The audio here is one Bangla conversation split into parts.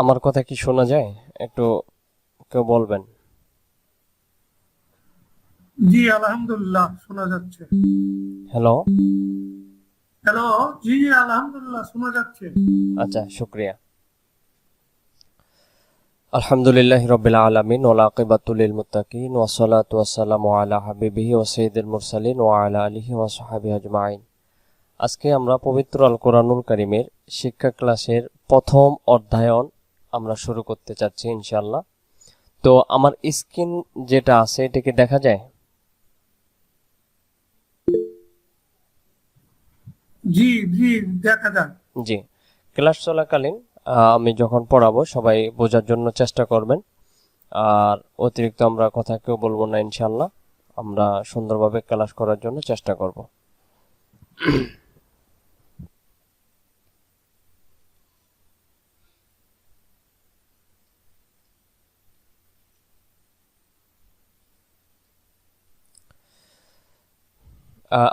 আমার কথা কি শোনা যায়? একটু কেউ বলবেন। জি আলহামদুলিল্লাহ শোনা যাচ্ছে। হ্যালো। হ্যালো। জি আলহামদুলিল্লাহ শোনা যাচ্ছে। আচ্ছা, শুক্রিয়া। আলহামদুলিল্লাহি রাব্বিল আলামিন ওয়াল আকিবাতুল লিল মুত্তাকিন ওয়াসসালাতু ওয়াসসালামু আলা হাবিবিহি ওয়া সাইয়্যিদিল মুরসালিন ওয়া আলা আলিহি ওয়া সাহবিহি আজমাইন। আজকে আমরা পবিত্র আল কোরআনুল কারীমের শিক্ষা ক্লাসের প্রথম অধ্যায়ন আমরা শুরু করতে যাচ্ছি ইনশাআল্লাহ। তো আমার স্ক্রিন যেটা আছে এটা কি দেখা যায়? জি জি দেখা যাক। জি। ক্লাস চলাকালীন আমি যখন পড়াবো সবাই বোঝার জন্য চেষ্টা করবেন। আর অতিরিক্ত আমরা কথা কেউ বলবো না ইনশাল্লাহ। আমরা সুন্দরভাবে ক্লাস করার জন্য চেষ্টা করব।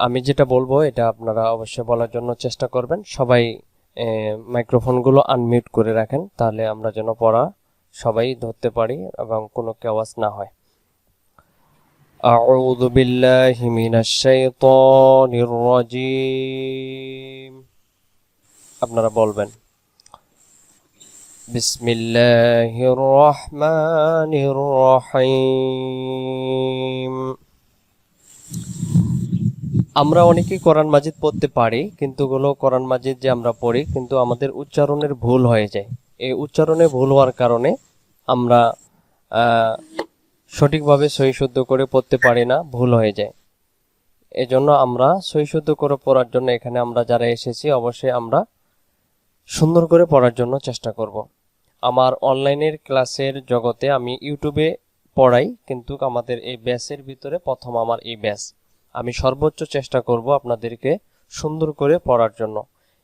আমি যেটা বলবো এটা আপনারা অবশ্যই বলার জন্য চেষ্টা করবেন। সবাই মাইক্রোফোনগুলো আনমিউট করে রাখেন, তাহলে আমরা যেন পড়া সবাই ধরতে পারি এবং কোনো আওয়াজ না হয়। أعوذ بالله من الشيطان الرجيم। আপনারা বলবেন বিসমিল্লাহির রহমানির রহিম। আমরা অনেকেই কোরআন মাজিদ পড়তে পারি, কিন্তু কোরআন মাজিদ যে আমরা পড়ি কিন্তু আমাদের উচ্চারণের ভুল হয়ে যায়। এই উচ্চারণে ভুল হওয়ার কারণে আমরা আহ, সঠিকভাবে সহি শুদ্ধ করে পড়তে পারি না, ভুল হয়ে যায়। এজন্য আমরা সহি শুদ্ধ করে পড়ার জন্য এখানে আমরা যারা এসেছি অবশ্যই আমরা সুন্দর করে পড়ার জন্য চেষ্টা করব। আমার অনলাইনের ক্লাসের জগতে আমি ইউটিউবে পড়াই, কিন্তু আমাদের এই ব্যাচের ভিতরে প্রথম আমার এই ব্যাচ। আমি সর্বোচ্চ চেষ্টা করব আপনাদেরকে সুন্দর করে পড়ার জন্য।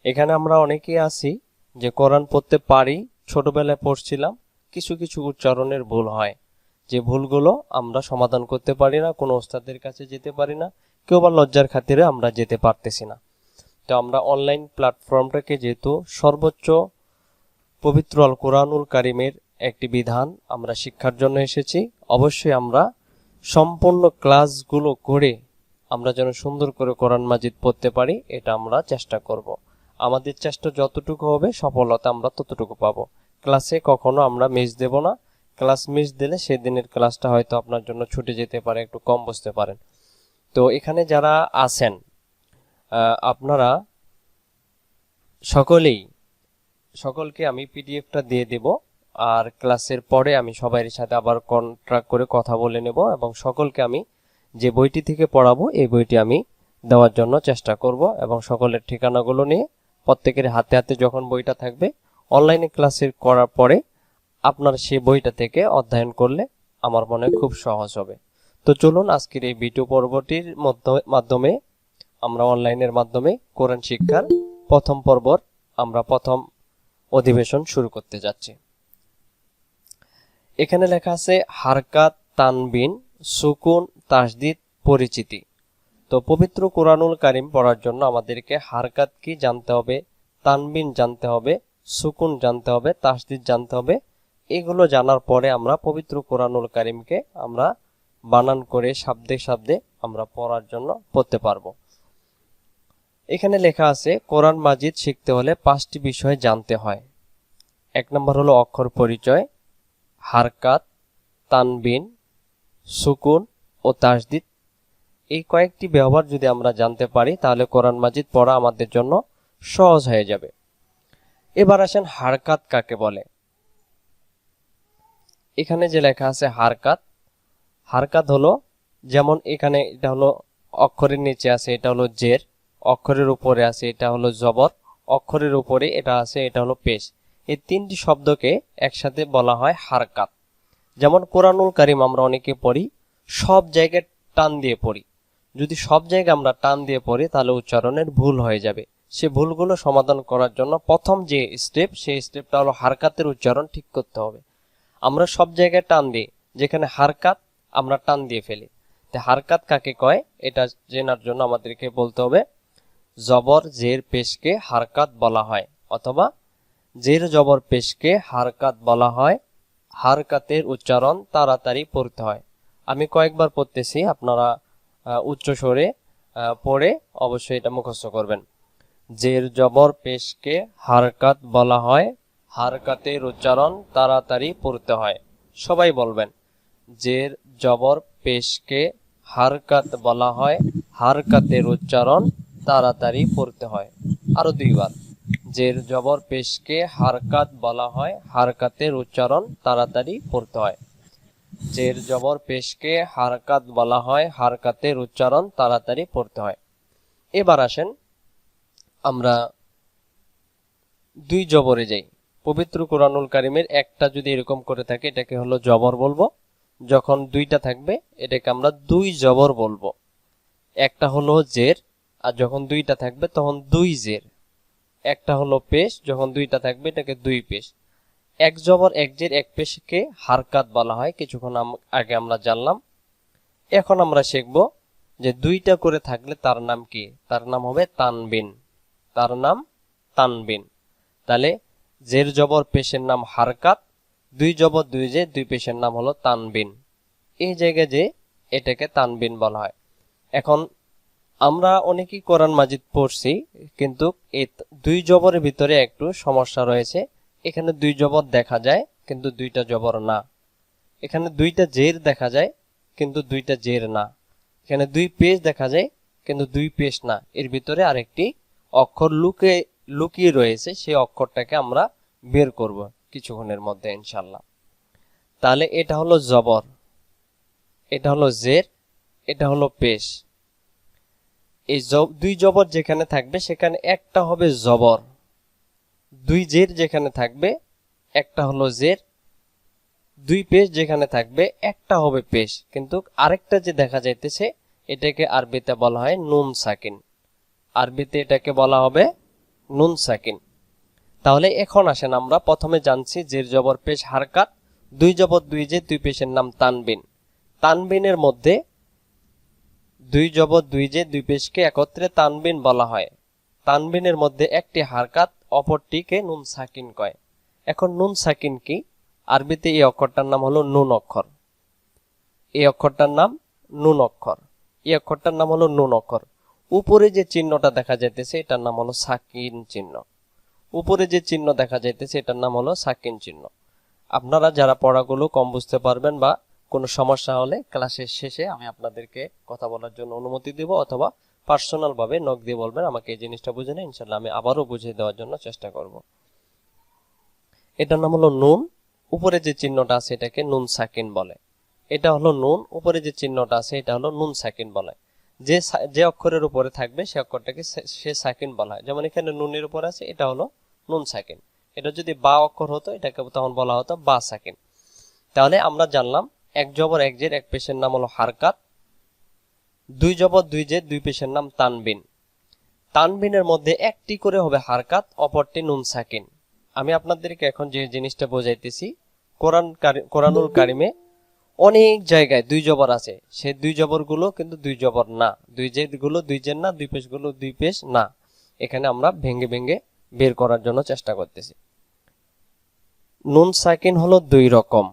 এখানে আমরা অনেকেই আছি যে কোরআন পড়তে পারি, ছোটবেলায় পড়ছিলাম, কিছু কিছু উচ্চারণের ভুল হয়, যে ভুলগুলো আমরা সমাধান করতে পারি না, কোনো ওস্তাদের কাছে যেতে পারি না, কেউ বা লজ্জার খাতিরে আমরা যেতে পারতেছি না। তো আমরা অনলাইন প্ল্যাটফর্মটাকে যেহেতু সর্বোচ্চ পবিত্র আল কোরআনুল কারিমের একটি বিধান আমরা শিক্ষার জন্য এসেছি, অবশ্যই আমরা সম্পূর্ণ ক্লাসগুলো করে আমরা যেন সুন্দর করে কোরআন মাজিদ পড়তে পারি, এটা আমরা চেষ্টা করব। আমাদের চেষ্টা যতটুকু হবে সফলতা আমরা ততটুকু পাবো। ক্লাসে কখনো আমরা মিস দেব না। ক্লাস মিস দিলে সেদিনের ক্লাসটা হয়তো আপনার জন্য ছুটে যেতে পারে, একটু কম বুঝতে পারেন। তো এখানে যারা আছেন আপনারা সকলেই, সকলকে আমি পিডিএফটা দিয়ে দেব। আর ক্লাসের পরে আমি সবার সাথে আবার কন্ট্রাক্ট করে কথা বলে নেব এবং সকলকে আমি যে বইটি থেকে পড়াবো এই বইটি আমি দেওয়ার জন্য চেষ্টা করব, এবং সকলের ঠিকানাগুলো নিয়ে প্রত্যেকের হাতে হাতে যখন বইটা থাকবে অনলাইনে ক্লাসের করার পরে আপনার সেই বইটা থেকে অধ্যয়ন করলে আমার মনে হয় খুব সহজ হবে। তো চলুন আজকের এই ভিডিও পর্বটির মাধ্যমে আমরা অনলাইনের মাধ্যমে কোরআন শিক্ষার প্রথম পর্বর আমরা প্রথম অধিবেশন শুরু করতে যাচ্ছি। এখানে লেখা আছে হারকাত, তানবিন, সুকুন, তাসদিদ, পরিচিতি। তো পবিত্র কোরআনুল কারিম পড়ার জন্য আমাদেরকে হারকাত কি জানতে হবে, তানবিন জানতে হবে, সুকুন জানতে হবে, তাসদিদ জানতে হবে। এগুলো জানার পরে আমরা পবিত্র কোরআনুল কারিমকে আমরা বানান করে শব্দে শব্দে আমরা পড়ার জন্য পড়তে পারবো। এখানে লেখা আছে কোরআন মাজিদ শিখতে হলে 5টি বিষয় জানতে হয়। 1 নম্বর হলো অক্ষর পরিচয়, হারকাত, তানবিন, সুকুন ও তাসদিদ। এই কয়েকটি ব্যবহার যদি আমরা জানতে পারি তাহলে কোরআন মাজিদ পড়া আমাদের জন্য সহজ হয়ে যাবে। এবার আসেন হারকাত কাকে বলে। এখানে যে লেখা আছে হারকাত, হারকাত হলো যেমন এখানে এটা হলো অক্ষরের নিচে আছে এটা হলো জের, অক্ষরের উপরে আছে এটা হলো জবর, অক্ষরের উপরে এটা আছে এটা হলো পেশ। এই 3টি শব্দকে একসাথে বলা হয় হারকাত। যেমন কোরআনুল কারিম আমরা অনেকে পড়ি, সব জায়গায় টান দিয়ে পড়ি। যদি সব জায়গায় আমরা টান দিয়ে পড়ি তাহলে উচ্চারণের ভুল হয়ে যাবে। সে ভুলগুলো সমাধান করার জন্য প্রথম যে স্টেপ, সেই স্টেপটা হলো হারকাতের উচ্চারণ ঠিক করতে হবে। আমরা সব জায়গায় টান দিই, যেখানে হারকাত আমরা টান দিয়ে ফেলি। তো হারকাত কাকে কয় এটা জানার জন্য আমাদেরকে বলতে হবে জবর জের পেশকে হারকাত বলা হয়, অথবা জের জবর পেশকে হারকাত বলা হয়, হারকাতের উচ্চারণ তাড়াতাড়ি পড়তে হয়। আমি কয়েকবার পড়তেছি, আপনারা উচ্চ স্বরে পড়ে অবশ্যই এটা মুখস্থ করবেন। জের জবর পেশকে হারকাত বলা হয়, হারকাতের উচ্চারণ তাড়াতাড়ি পড়তে হয়। সবাই বলবেন, জের জবর পেশকে হারকাত বলা হয়, হারকাতের উচ্চারণ তাড়াতাড়ি পড়তে হয়। আরো দুইবার, জের জবর পেশকে হারকাত বলা হয়, হারকাতের উচ্চারণ তাড়াতাড়ি পড়তে হয়। জের জবর পেশকে হারকাত বলা হয়, হারকাতের উচ্চারণ তাড়াতাড়ি পড়তে হয়। এবার আসেন আমরা দুই জবরে যাই। পবিত্র কোরআনুল কারিমের একটা যদি এরকম করে থাকে এটাকে হলো জবর বলবো, যখন দুইটা থাকবে এটাকে আমরা দুই জবর বলবো। একটা হলো জের, আর যখন দুইটা থাকবে তখন দুই জের। একটা হলো পেশ, যখন দুইটা থাকবে এটাকে দুই পেশ। এক জবর এক জের এক পেশকে হারকাত বলা হয়, কিছুক্ষণ আগে আমরা জানলাম। এখন আমরা শিখব যে দুইটা করে থাকলে তার নাম কি, তার নাম হবে তানবিন, তার নাম তানবিন। তাহলে জের জবর পেশের নাম হারকাত, দুই জবর দুই জের দুই পেশের নাম হলো তানবিন। এই জায়গায় যে এটাকে তানবিন বলা হয়। এখন আমরা অনেকেই কোরআন মাজিদ পড়ছি, কিন্তু এই দুই জবরের ভিতরে একটু সমস্যা রয়েছে। এখানে দুই জবর দেখা যায় কিন্তু দুইটা জবর না। এখানে দুইটা জের দেখা যায় কিন্তু দুইটা জের না। এখানে দুই পেশ দেখা যায় কিন্তু দুই পেশ না। এর ভিতরে আরেকটি অক্ষর লুকিয়ে রয়েছে, সেই অক্ষরটাকে আমরা বের করব কিছুক্ষণের মধ্যে ইনশাল্লাহ। তাহলে এটা হলো জবর, এটা হলো জের, এটা হলো পেশ। এই দুই জবর যেখানে থাকবে সেখানে একটা হবে জবর, দুই জের যেখানে থাকবে একটা হলো জের, দুই পেশ যেখানে থাকবে একটা হবে পেশ। কিন্তু আরেকটা যে দেখা যাইতেছে এটাকে আরবিতে বলা হয় নুন সাকিন, আরবিতে এটাকে বলা হবে নুন সাকিন। তাহলে এখন আসেন আমরা প্রথমে জানছি জের জবর পেশ হারকাত, দুই জবর দুই জের দুই পেশের নাম তানবিন। তানবিনের মধ্যে দুই জবর দুই জের দুই পেশকে একত্রে তানবিন বলা হয়। তানবিনের মধ্যে একটি হারকাত, অপরটিকে নুন সাকিন কয়। এখন নুন সাকিন কি? আরবিতে এই অক্ষরটার নাম হলো নুন অক্ষর। এই অক্ষরটার নাম নুন অক্ষর, এই অক্ষরটার নাম হলো নুন অক্ষর। উপরে যে চিহ্নটা দেখা যাইতেছে এটার নাম হলো সাকিন চিহ্ন। উপরে যে চিহ্ন দেখা যাইতেছে এটার নাম হলো সাকিন চিহ্ন। আপনারা যারা পড়াগুলো কম বুঝতে পারবেন বা কোনো সমস্যা হলে ক্লাসের শেষে আমি আপনাদেরকে কথা বলার জন্য অনুমতি দেব, অথবা পার্সোনাল ভাবে নক দিয়ে বলবেন আমাকে এই জিনিসটা বুঝে নেই, ইনশাল্লাহ আমি আবারও বুঝিয়ে দেওয়ার জন্য চেষ্টা করব। এটার নাম হলো নুন, উপরে যে চিহ্নটা আছে এটাকে নুন সাকিন বলে। এটা হলো নুন, উপরে যে চিহ্নটা আছে এটা হলো নুন সাকিন বলে। যে অক্ষরের উপরে থাকবে সে অক্ষরটাকে সে সাকিন বলা হয়। যেমন এখানে নুনের উপর আছে, এটা হলো নুন সাকিন। এটা যদি বা অক্ষর হতো এটাকে তখন বলা হতো বা সাকিন। তাহলে আমরা জানলাম এক জবর এক জের এক পেশের নাম হলো হারকাত, দুই জবর দুই জের দুই পেশের নাম তানবিন। তানবিনের মধ্যে একটি করে হবে হারকাত, অপরটি নুন সাকিন। আমি আপনাদেরকে এখন যে জিনিসটা বোঝাইতেছি, কোরআনুল কারিমে অনেক জায়গায় দুই জবর আছে, সে দুই জবর গুলো কিন্তু দুই জবর না, দুই জের গুলো দুই জের না, দুই পেশ গুলো দুই পেশ না। এখানে আমরা ভেঙ্গে ভেঙ্গে বের করার জন্য চেষ্টা করতেছি। নুন সাকিন হলো দুই রকম।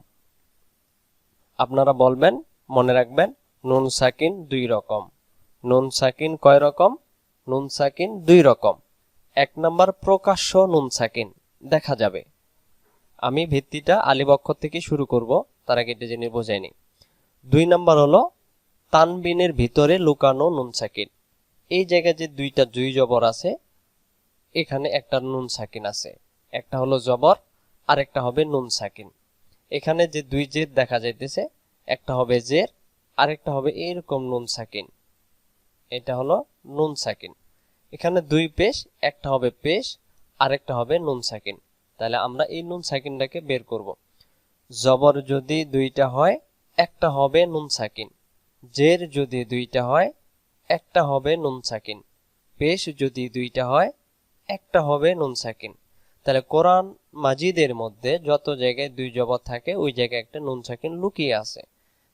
আপনারা বলবেন, মনে রাখবেন, নুন সাকিন দুই রকম। নুন সাকিন কয় রকম? নুন সাকিন দুই রকম। এক নাম্বার প্রকাশ্য নুন সাকিন, দেখা যাবে। আমি ভিত্তিটা আলিফ অক্ষর থেকে শুরু করব, তার আগে এটা জেনে বোঝাইনি। দুই নাম্বার হলো তানবিনের ভিতরে লুকানো নুন সাকিন। এই জায়গায় যে দুইটা দুই জবর আছে, এখানে একটা নুন সাকিন আছে, একটা হলো জবর আর একটা হবে নুন সাকিন। এখানে যে দুই জের দেখা যাইতেছে, একটা হবে জের আর একটা হবে এরকম নুন সাকিন, এটা হলো নুন সাকিন। এখানে দুই পেশ, একটা হবে পেশ আর একটা হবে নুন সাকিন। তাহলে আমরা এই নুন সাকিনটাকে বের করব। জবর যদি দুইটা হয় একটা হবে নুন সাকিন, জের যদি দুইটা হয় একটা হবে নুন সাকিন, পেশ যদি দুইটা হয় একটা হবে নুন সাকিন। তাহলে কোরআন মাজিদের মধ্যে যত জায়গায় দুই জবর থাকে ওই জায়গায় একটা নুন সাকিন লুকিয়ে আছে।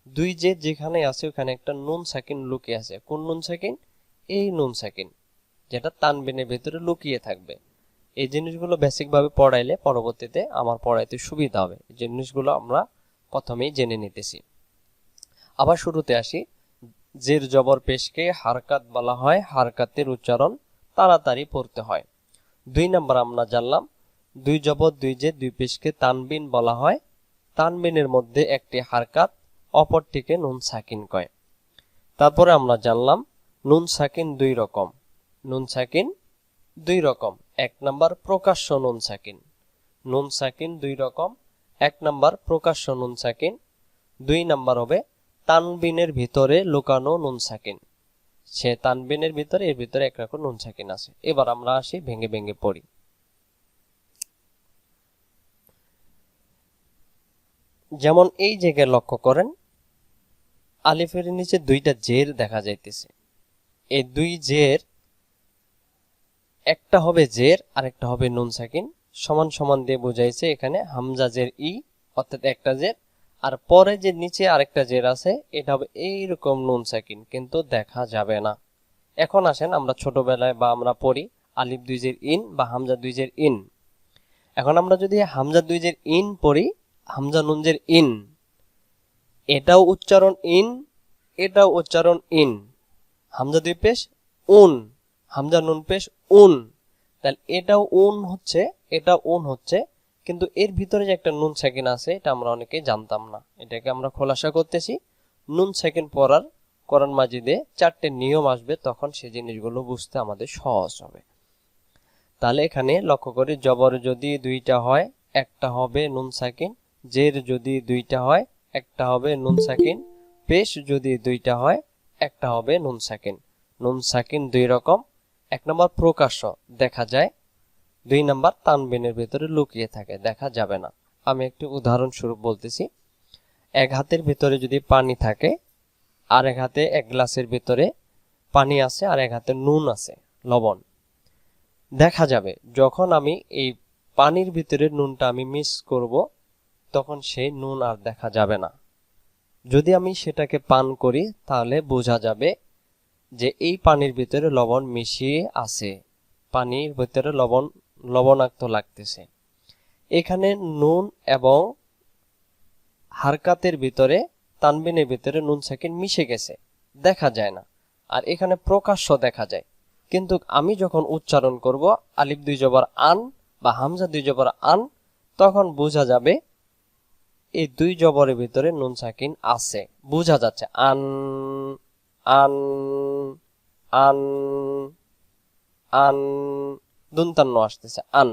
দুই জের যেখানে আছে ওখানে একটা নুন সাকিন লুকিয়ে আছে। কোন নুন সাকিন? এই নুন সাকিন, যেটা তানবিনের ভিতরে লুকিয়ে থাকবে। এই জিনিসগুলো বেসিক ভাবে পড়াইলে পরবর্তীতে আমার পড়াইতে সুবিধা হবে। এই জিনিসগুলো আমরা প্রথমেই জেনে নিতেছি। আবার শুরুতে আসি। জের জবর পেশকে হারকাত বলা হয়, হারকাতের উচ্চারণ তাড়াতাড়ি পড়তে হয়। 2 নাম্বার আমরা জানলাম, 2 জবর 2 জের 2 পেশকে তানবিন বলা হয়, তানবিনের মধ্যে একটি হারকাত, অপরটিকে নুন সাকিন কয়। তারপরে আমরা জানলাম নুন সাকিন 2 রকম। নুন সাকিন 2 রকম। 1 নাম্বার প্রকাশ্য নুন সাকিন। নুন সাকিন 2 রকম। 1 নাম্বার প্রকাশ্য নুন সাকিন, 2 নাম্বার হবে তানবিনের ভিতরে লুকানো নুন সাকিন। সে তানবিনের ভিতরে, এর ভিতরে একরকম নুন সাকিন আছে। এবার আমরা আসি ভেঙে ভেঙে পড়ি। যেমন এই জায়গায় লক্ষ্য করেন, আলিফের নিচে 2টা জের দেখা যাইতেছে। এই 2 জের, একটা হবে জের আর একটা হবে নুন সাকিন, সমান সমান দিয়ে বোঝাইছে এখানে হামজা জের ই, অর্থাৎ একটা জের, আর পরে যে নিচে আরেকটা জের আছে এটা হবে এইরকম নুন সাকিন, কিন্তু দেখা যাবে না। এখন আসেন আমরা ছোটবেলায় বা আমরা পড়ি আলিফ 2 জের ইন বা হামজা 2 জের ইন। এখন আমরা যদি হামজা 2 জের ইন পড়ি, হামজা নুন জের ইন, এটাও উচ্চারণ ইন, এটাও উচ্চারণ ইন। হামজা 2 পেশ উন, হামজা নুন পেশ উন, তাহলে এটাও উন হচ্ছে, এটাও উন হচ্ছে, কিন্তু এর ভিতরে যে একটা নুন সাকিন আছে এটা আমরা অনেকেই জানতাম না। এটাকে আমরা খোলাসা করতেছি। নুন সাকিন পড়ার কোরআন মাজিদে 4টে নিয়ম আসবে, তখন সেই জিনিসগুলো বুঝতে আমাদের সহজ হবে। তাহলে এখানে লক্ষ্য করি, জবর যদি 2টা হয় একটা হবে নুন সাকিন, জের যদি 2টা হয় একটা হবে নুন সাকিন, পেশ যদি 2টা হয় একটা হবে নুন সাকিন। নুন সাকিন 2 রকম। 1 নম্বর প্রকাশ্য, দেখা যায়। 2 নাম্বার তানবিনের ভিতরে লুকিয়ে থাকে, দেখা যাবে না। আমি একটু উদাহরণস্বরূপ বলতেছি। 1 হাতের ভিতরে যদি পানি থাকে, আর 1 হাতে 1 গ্লাসের ভিতরে পানি আছে, আর 1 হাতে নুন আছে, লবণ, দেখা যাবে যখন আমি এই পানির ভিতরে নুনটা আমি মিক্স করব, তখন সেই নুন আর দেখা যাবে না। যদি আমি সেটাকে পান করি তাহলে বোঝা যাবে যে এই পানির ভিতরে লবণ মিশিয়ে আছে, পানির ভিতরে লবণাক্ত লাগতেছে। এখানে নুন এবং হারকাতের ভিতরে, তানবিনের ভিতরে নুন সাকিন মিশে গেছে, দেখা যায় না। আর এখানে প্রকাশ্য দেখা যায়, কিন্তু আমি যখন উচ্চারণ করব আলিফ 2 জবর আন বা হামজা 2 জবর আন, তখন বোঝা যাবে এই 2 জবরের ভিতরে নুন সাকিন আছে, বোঝা যাচ্ছে। আন আন আন আন, দুনতান্ন আসতেছে আন।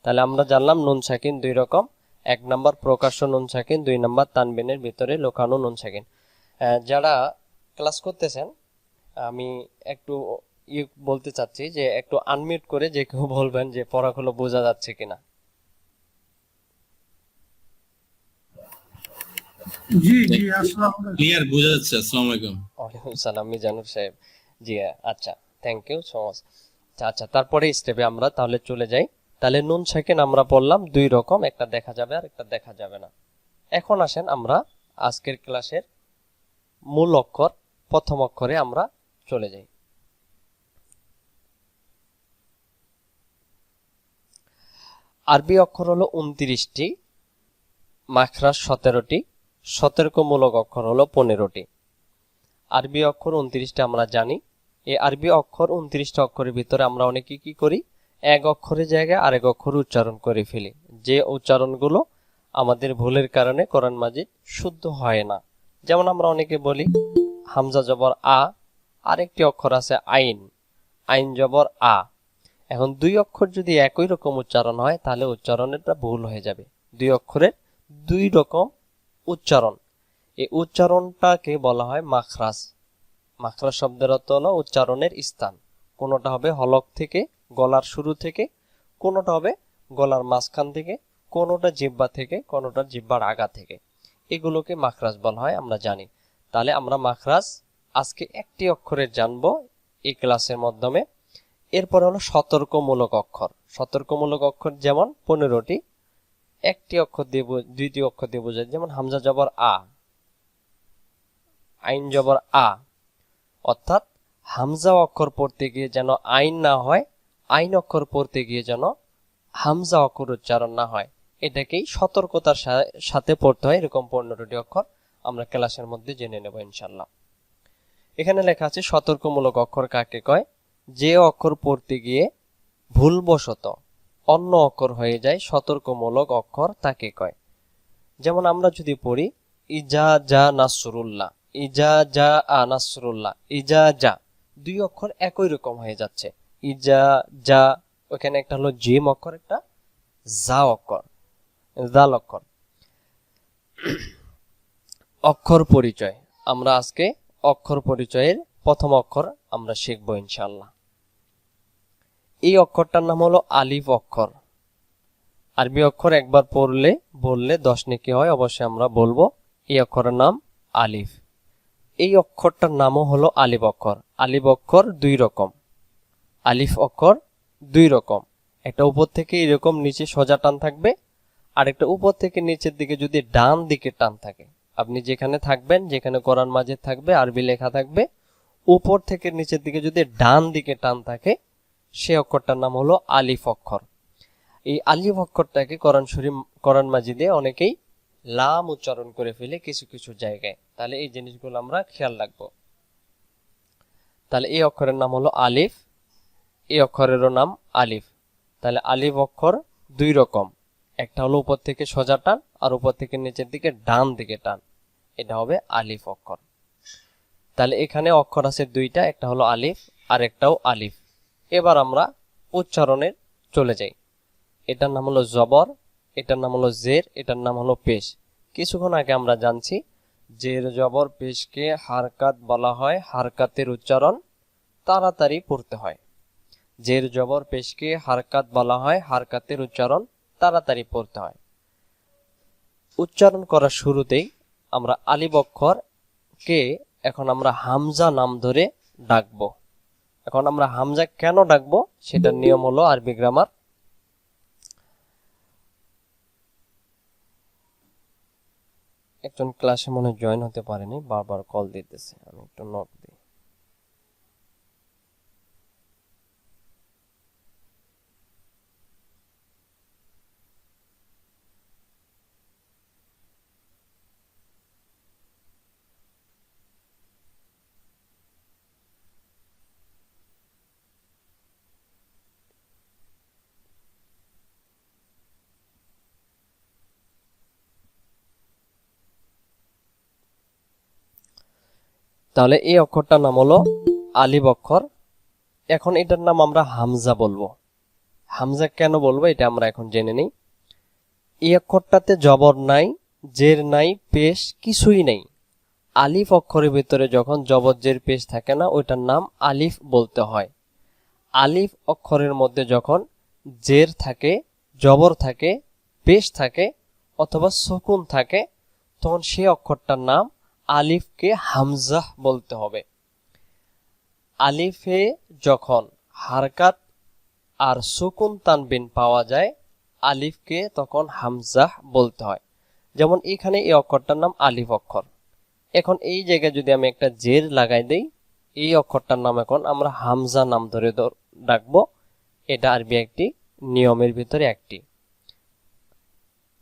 তাহলে আমরা জানলাম নুন সাকিন 2 রকম। 1 নাম্বার প্রকাশ্য নুন সাকিন, 2 নাম্বার তানবিনের ভিতরে লুকানো নুন সাকিন। যারা ক্লাস করতেছেন, আমি একটু বলতে চাচ্ছি যে একটু আনমিউট করে যে কেউ বলবেন যে পড়াগুলো বোঝা যাচ্ছে কিনা। জি জি, আসসালামু আলাইকুম। ক্লিয়ার বোঝা যাচ্ছে। আসসালামু আলাইকুম। ওয়ালাইকুম সালাম মিজানুর সাহেব। জি আচ্ছা, থ্যাংক ইউ সো মাচ। আচ্ছা, তারপরে স্টেপে আমরা তাহলে চলে যাই। তাহলে নুন সাকিন আমরা বললাম 2 রকম, একটা দেখা যাবে আর একটা দেখা যাবে না। এখন আসেন আমরা আজকের ক্লাসের মূল অক্ষর, প্রথম অক্ষরে আমরা চলে যাই। আরবি অক্ষর হলো 29টি, মাখরাজ 17টি, সতর্কমূলক অক্ষর হলো 15টি। আরবি অক্ষর 29টা আমরা জানি। এই আরবি অক্ষর 29টা অক্ষরের ভিতরে আমরা অনেকে কি করি, এক অক্ষরের জায়গায় আরেক অক্ষর উচ্চারণ করে ফেলি, যে উচ্চারণগুলো আমাদের ভুলের কারণে কোরআন মাজিদ শুদ্ধ হয় না। যেমন আমরা অনেকে বলি হামজা জবর আ, আরেকটি অক্ষর আছে আইন, আইন জবর আ। এখন 2 অক্ষর যদি একই রকম উচ্চারণ হয় তাহলে উচ্চারণেরটা ভুল হয়ে যাবে। 2 অক্ষরের 2 রকম উচ্চারণ, এই উচ্চারণটাকে বলা হয় মাখরাজ। মাখরাজ শব্দের অর্থ হলো উচ্চারণের স্থান। কোনোটা হবে হলক থেকে, গলার শুরু থেকে, কোনোটা হবে গলার মাঝখান থেকে, কোনোটা জিহ্বা থেকে, কোনোটা জিহ্বার আগা থেকে। এগুলোকে মাখরাজ বলা হয়, আমরা জানি। তাহলে আমরা মাখরাজ আজকে একটি অক্ষরের জানবো এই ক্লাসের মাধ্যমে। এরপর হলো সতর্কমূলক অক্ষর। সতর্কমূলক অক্ষর যেমন 15টি, একটি অক্ষর দিয়ে, দুইটি অক্ষর দিয়ে বোঝায়। যেমন হামজা জবর আ, আইন জবর আ, অর্থাৎ হামজা অক্ষর পড়তে গিয়ে যেন আইন না হয়, আইন অক্ষর পড়তে গিয়ে যেন হামজা অক্ষর উচ্চারণ না হয়, এটাকেই সতর্কতার সাথে পড়তে হয়। এরকম 15টি অক্ষর আমরা ক্লাসের মধ্যে জেনে নেব ইনশাল্লাহ। এখানে লেখা আছে সতর্কমূলক অক্ষর কাকে কয়? যে অক্ষর পড়তে গিয়ে ভুলবশত অন্য অক্ষর হয়ে যায়, সতর্কমূলক অক্ষর তাকে কয়। যেমন আমরা যদি পড়ি ইজা জা নাসরুল্লাহ, ইজা জা আ নাসরুল্লাহ, ইজা জা, দুই অক্ষর একই রকম হয়ে যাচ্ছে। ইজা জা, ওখানে একটা হলো জিম অক্ষর, একটা জা অক্ষর, জাল অক্ষর। অক্ষর পরিচয়, আমরা আজকে অক্ষর পরিচয়ের প্রথম অক্ষর আমরা শিখবো ইনশাআল্লাহ। এই অক্ষরটার নাম হলো আলিফ অক্ষর। আরবি অক্ষর একবার পড়লে বললে 10 নেকি হয়, অবশ্যই আমরা বলবো। এই অক্ষরের নাম আলিফ। এই অক্ষরটার নামও হলো আলিফ অক্ষর। আলিফ অক্ষর দুই রকম, আলিফ অক্ষর দুই রকম। একটা উপর থেকে এরকম নিচে সোজা টান থাকবে, আর একটা উপর থেকে নিচের দিকে যদি ডান দিকে টান থাকে, আপনি যেখানে থাকবেন, যেখানে কোরআন মাজিদ থাকবে, আরবি লেখা থাকবে, উপর থেকে নিচের দিকে যদি ডান দিকে টান থাকে, সে অক্ষরটার নাম হলো আলিফ অক্ষর। এই আলিফ অক্ষরটাকে কোরআন মাজিদে অনেকেই লাম উচ্চারণ করে ফেলে কিছু কিছু জায়গায়। তাহলে এই জিনিসগুলো আমরা খেয়াল রাখবো। তাহলে এই অক্ষরের নাম হলো আলিফ, এই অক্ষরেরও নাম আলিফ। তাহলে আলিফ অক্ষর দুই রকম, একটা হলো উপর থেকে সোজা টান, আর উপর থেকে নিচের দিকে ডান দিকে টান, এটা হবে আলিফ অক্ষর। তাহলে এখানে অক্ষর আছে দুইটা, একটা হলো আলিফ আর একটাও আলিফ। এবার আমরা উচ্চারণে চলে যাই। এটার নাম হলো জবর, এটার নাম হলো জের, এটার নাম হলো পেশ। কিছুক্ষণ আগে আমরা জানছি জের জবর পেশকে হারকাত বলা হয়, হারকাতের উচ্চারণ তাড়াতাড়ি পড়তে হয়। জের জবর পেশকে হারকাত বলা হয়, হারকাতের উচ্চারণ তাড়াতাড়ি পড়তে হয়। উচ্চারণ করার শুরুতেই আমরা আলিফ অক্ষরকে এখন আমরা হামজা নাম ধরে ডাকবো। এখন আমরা হামজা কেন ডাকবো সেটার নিয়ম হলো আরবি গ্রামার। একজন ক্লাসে মনে জয়েন হতে পারেনি, বারবার কল দিতেছে, আমি একটু নক দিই। তাহলে এই অক্ষরটার নাম হলো আলিফ অক্ষর। এখন এটার নাম আমরা হামজা বলবো। হামজা কেন বলবো এটা আমরা এখন জেনে নিই। এই অক্ষরটাতে জবর নাই, জের নাই, পেশ কিছুই নেই। আলিফ অক্ষরের ভিতরে যখন জবর জের পেশ থাকে না, ওইটার নাম আলিফ বলতে হয়। আলিফ অক্ষরের মধ্যে যখন জের থাকে, জবর থাকে, পেশ থাকে অথবা সুকুন থাকে, তখন সেই অক্ষরটার নাম আলিফকে হামজা বলতে হবে। আলিফে যখন হারকাত আর সুকুন তানবিন পাওয়া যায়, আলিফকে তখন হামজা বলতে হয়। যেমন এখানে এই অক্ষরটার নাম আলিফ অক্ষর। এখন এই জায়গায় যদি আমি একটা জের লাগাই দেই, এই অক্ষরটার নাম এখন আমরা হামজা নাম ধরে ডাকবো। এটা আরবি একটি নিয়মের ভিতরে একটি।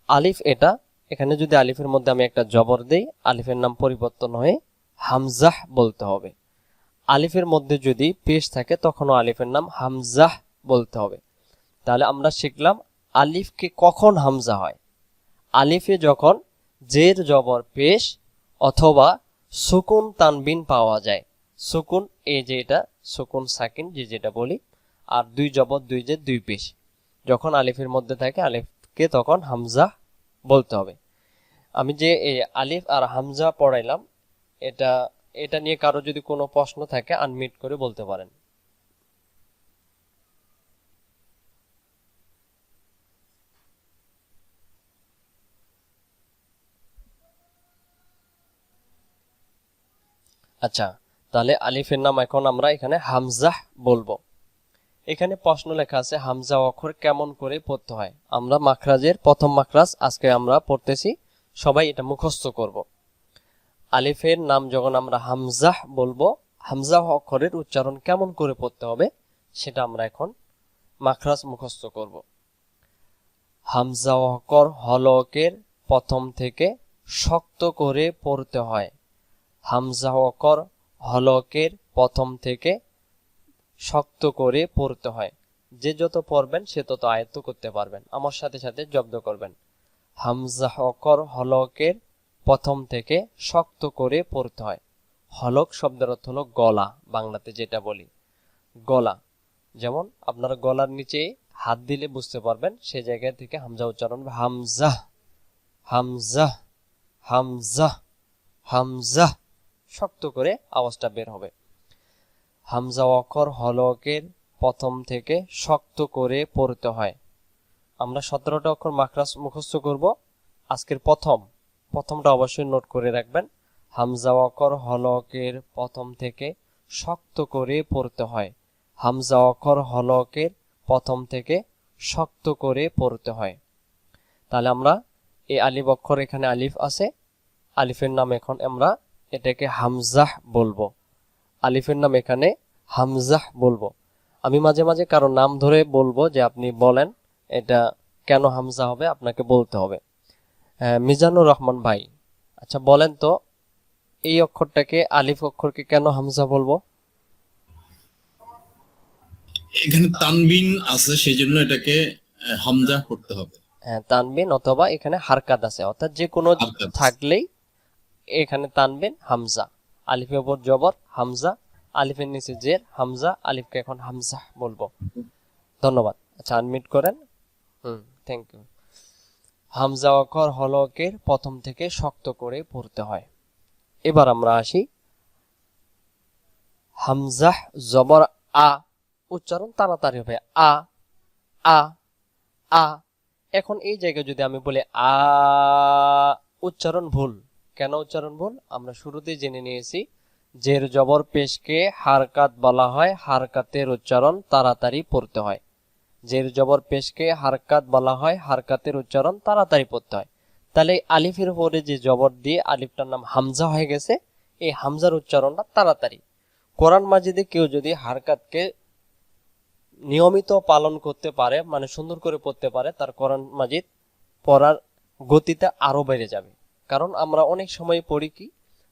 আলিফ এটা, এখানে যদি আলিফের মধ্যে আমি একটা জবর দেই, আলিফের নাম পরিবর্তন হয়ে হামজাহ বলতে হবে। আলিফের মধ্যে যদি পেশ থাকে, তখনও আলিফের নাম হামজাহ বলতে হবে। তাহলে আমরা শিখলাম আলিফকে কখন হামজা হয়। আলিফে যখন জের জবর পেশ অথবা সুকুন তানবিন পাওয়া যায়। সুকুন, এই যে এটা সুকুন সাকিন যেটা বলি, আর দুই জবর দুই জের দুই পেশ যখন আলিফের মধ্যে থাকে, আলিফকে তখন হামজা বলতে হবে। আমি যে এই আলিফ আর হামজা পড়াইলাম, এটা নিয়ে কারো যদি কোনো প্রশ্ন থাকে আনমিউট করে বলতে পারেন। আচ্ছা, তাহলে আলিফের নাম এখন আমরা এখানে হামজা বলবো। এখানে প্রশ্ন লেখা আছে হামজা অক্ষর কেমন করে পড়তে হয়। আমরা মাখরাজের প্রথম মাখরাজ আজকে আমরা পড়তেছি, সবাই এটা মুখস্থ করব। আলিফের নাম যখন আমরা হামজা বলবো, হামজা অক্ষরের উচ্চারণ কেমন করে পড়তে হবে সেটা আমরা এখন মাখরাজ মুখস্থ করব। হামজা অক্ষর হলকের প্রথম থেকে শক্ত করে পড়তে হয়। হামজা অক্ষর হলকের প্রথম থেকে শক্ত করে পড়তে হয়। যে যত পড়বেন সে তত আয়ত্ত করতে পারবেন। আমার সাথে সাথে জব্দ করবেন। হামজা অক্ষর হলকের প্রথম থেকে শক্ত করে পড়তে হয়। হলক শব্দের অর্থ হলো গলা, বাংলাতে যেটা বলি গলা। যেমন আপনারা গলার নিচে হাত দিলে বুঝতে পারবেন, সে জায়গা থেকে হামজা উচ্চারণ হবে হামজা, হামজা, হামজা, হামজা, শক্ত করে আওয়াজটা বের হবে। হামজা অক্ষর হলকের প্রথম থেকে শক্ত করে পড়তে হয়। আমরা 17টা অক্ষর মাখরাজ মুখস্থ করব। আজকের প্রথমটা অবশ্যই নোট করে রাখবেন। হামজা অক্ষর হলকের প্রথম থেকে শক্ত করে পড়তে হয়। হামজা অক্ষর হলকের প্রথম থেকে শক্ত করে পড়তে হয়। তাহলে আমরা এই আলিফ অক্ষর, এখানে আলিফ আছে, আলিফের নাম এখন আমরা এটাকে হামজাহ বলবো। আলিফের নাম এখানে হামজাহ বলবো। আমি মাঝে মাঝে কারো নাম ধরে বলবো যে আপনি বলেন এটা কেন হামজা হবে, আপনাকে বলতে হবে। মিজানুর রহমান ভাই, আচ্ছা বলেন তো এই অক্ষরটাকে, আলিফ অক্ষরকে কেন হামজা বলবো? এখানে তানবিন আছে, সেজন্য এটাকে হামজা করতে হবে। হ্যাঁ, তানবিন অথবা এখানে হারকাত আছে, অর্থাৎ যে কোনো হারকাত। থাকলেই এখানে তানবিন হামজা। আলিফের উপর জবর হামজা, আলিফের নিচে জের হামজা, আলিফকে এখন হামজা বলবো। ধন্যবাদ। আচ্ছা আনমিট করেন। Thank you. হামজা অক্ষর হলকের প্রথম থেকে শক্ত করে পড়তে হয়। এবার আমরা আসি হামজাহ জবর আ, উচ্চারণ তাড়াতাড়ি হবে আ, আ, আ। এখন এই জায়গায় যদি আমি বলি আ, উচ্চারণ ভুল। কেন উচ্চারণ ভুল? আমরা শুরুতেই জেনে নিয়েছি, জের জবর পেশকে হারকাত বলা হয়, হারকাতের উচ্চারণ তাড়াতাড়ি পড়তে হয়। জের জবর পেশকে হারকাত বলা হয়, হারকাতের উচ্চারণ তাড়াতাড়ি পড়তে হয়। তাহলে আলিফের উপরে যে জবর দিয়ে আলিফটার নাম হামজা হয়ে গেছে, এই হামজার উচ্চারণটা তাড়াতাড়ি। কোরআন মাজিদে কেউ যদি হারকাতকে নিয়মিত পালন করতে পারে, মানে সুন্দর করে পড়তে পারে, তার কোরআন মাজিদ পড়ার গতিটা আরো বেড়ে যাবে। কারণ আমরা অনেক সময় পড়ি কি,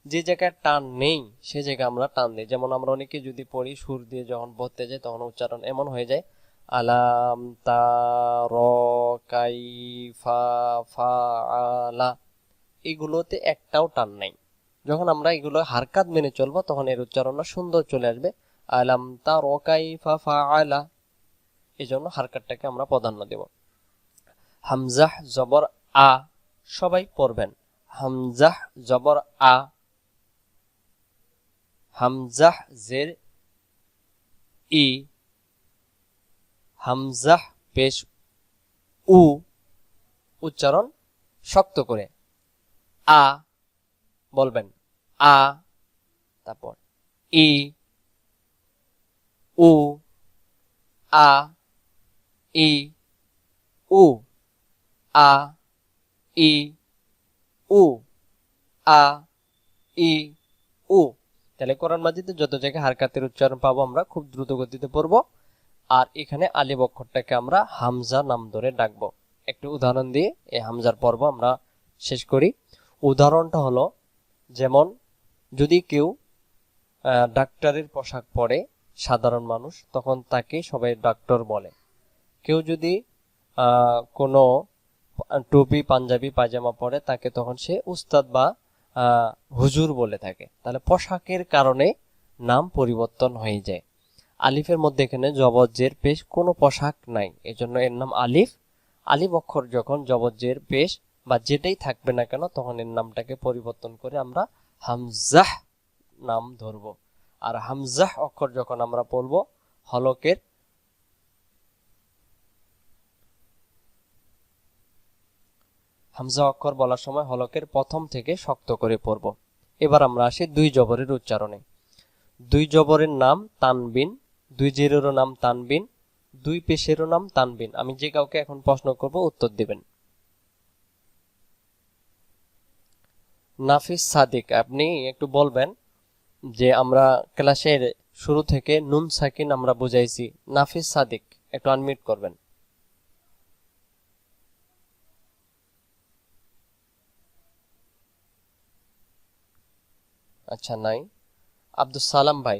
যে জায়গায় টান নেই সে জায়গায় আমরা টান দিই। যেমন আমরা অনেকে যদি পড়ি সুর দিয়ে যখন পড়তে যাই তখন উচ্চারণ এমন হয়ে যায় আলাম তার কাইফা ফাআলা, এগুলোতে একটাও টান নাই। যখন আমরা এগুলো হারকাত মেনে চলবো তখন এর উচ্চারণটা সুন্দর চলে আসবে, আলাম তার কাইফা ফাআলা। এই জন্য হারকাতটাকে আমরা প্রাধান্য দেব। হামজাহ জবর আ, সবাই পড়বেন। হামজাহ জবর আ, হামজাহ জের ই, হামজাহ পেশ উ, উচ্চারণ শক্ত করে আ বলবেন, আ, তারপর ই, উ, আ, ই, উ, আ, ই, উ, আ, ই, উ। তাহলে কোরআন মাজিদে যত জায়গায় হারকাতের উচ্চারণ পাবো আমরা খুব দ্রুত গতিতে পড়বো। আর এখানে আলিফ অক্ষরটাকে আমরা হামজা নাম ধরে ডাকবো। একটু উদাহরণ দিয়ে এই হামজার পর্ব আমরা শেষ করি। উদাহরণটা হলো, যেমন যদি কেউ ডাক্তারের পোশাক পরে, সাধারণ মানুষ, তখন তাকে সবাই ডাক্তার বলে। কেউ যদি কোনো টুপি পাঞ্জাবি পায়জামা পরে, তাকে তখন সে উস্তাদ বা হুজুর বলে থাকে। তাহলে পোশাকের কারণে নাম পরিবর্তন হয়ে যায়। আলিফের মধ্যে এখানে জবজ্জের পেশ কোনো পোশাক নাই, এজন্য এর নাম আলিফ। আলিফ অক্ষর যখন জবজ্জের পেশ বা যেটাই থাকবে না কেন, তখন এর নামটাকে পরিবর্তন করে আমরা হামজাহ নাম ধরবো। আর হামজাহ অক্ষর যখন আমরা পড়বো হলকের হামজা অক্ষর বলার সময় হলকের প্রথম থেকে শক্ত করে পড়ব। এবার আমরা আসি দুই জবরের উচ্চারণে। দুই জবরের নাম তানবিন, দুই জেরেরও নাম তানবিন, দুই পেশেরও নাম তানবিন। আমি যে কাউকে এখন প্রশ্ন করব, উত্তর দিবেন। নাফিস সাদিক, আপনি একটু বলবেন যে আমরা ক্লাসের শুরু থেকে নুন সাকিন আমরা বুঝাইছি। নাফিস সাদিক। একটু আনমিউট করবেন। আচ্ছা, নাই। আব্দুল সালাম ভাই।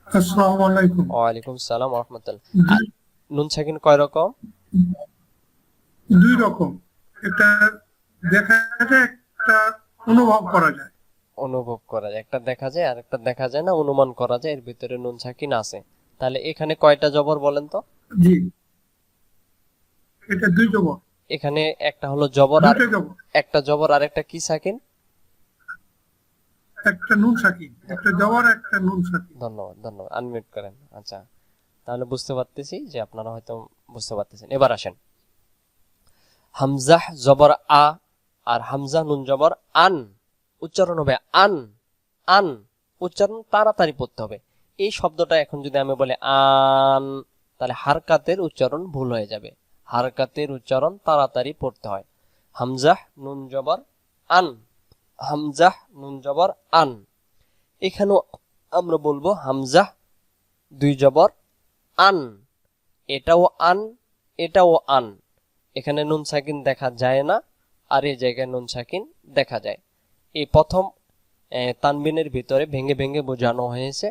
আসসালামু আলাইকুম। ওয়ালাইকুম সালাম রহমতুল্লাহ। দুই নুন সাকিন কয় রকম? দুই রকম, একটা দেখা যায়, একটা অনুভব করা যায়। অনুভব করা যায়, একটা দেখা যায় আর একটা দেখা যায় না, অনুমান করা যায়, এর ভিতরে নুন সাকিন আছে। তাহলে এখানে কয়টা জবর বলেন তো? জি, এটা দুই জবর, এখানে একটা হলো জবর আর দুইটা জবর, একটা জবর আর একটা কি সাকিন? একটা নুন সাকিন, একটা জবর, একটা নুন সাকিন। ধন্যবাদ, ধন্যবাদ। আনমিউট করেন। আচ্ছা, তাহলে বুঝতে পারতেছি যে আপনারা হয়তো বুঝতে পারতেছেন। এবার আসেন, হামজাহ জবর আ আর হামজা নুন জবর আন, উচ্চারণ হবে আন। আন উচ্চারণ তাড়াতাড়ি পড়তে হবে। এই শব্দটা এখন যদি আমি বলি আন, তাহলে হারকাতের উচ্চারণ ভুল হয়ে যাবে। হারকাতের উচ্চারণ তাড়াতাড়ি পড়তে হয়। হামজাহ নুন জবর আন, হামজাহ নুন জবর আন। এখানেও আমরা বলবো হামজাহ দুই জবর আন, এটাও আন, এটাও আন। এখানে নুন সাকিন দেখা যায় না, আর এই জায়গায় নুন সাকিন দেখা যায়। এই প্রথম তানবিনের ভিতরে ভেঙে ভেঙে বোঝানো হয়েছে।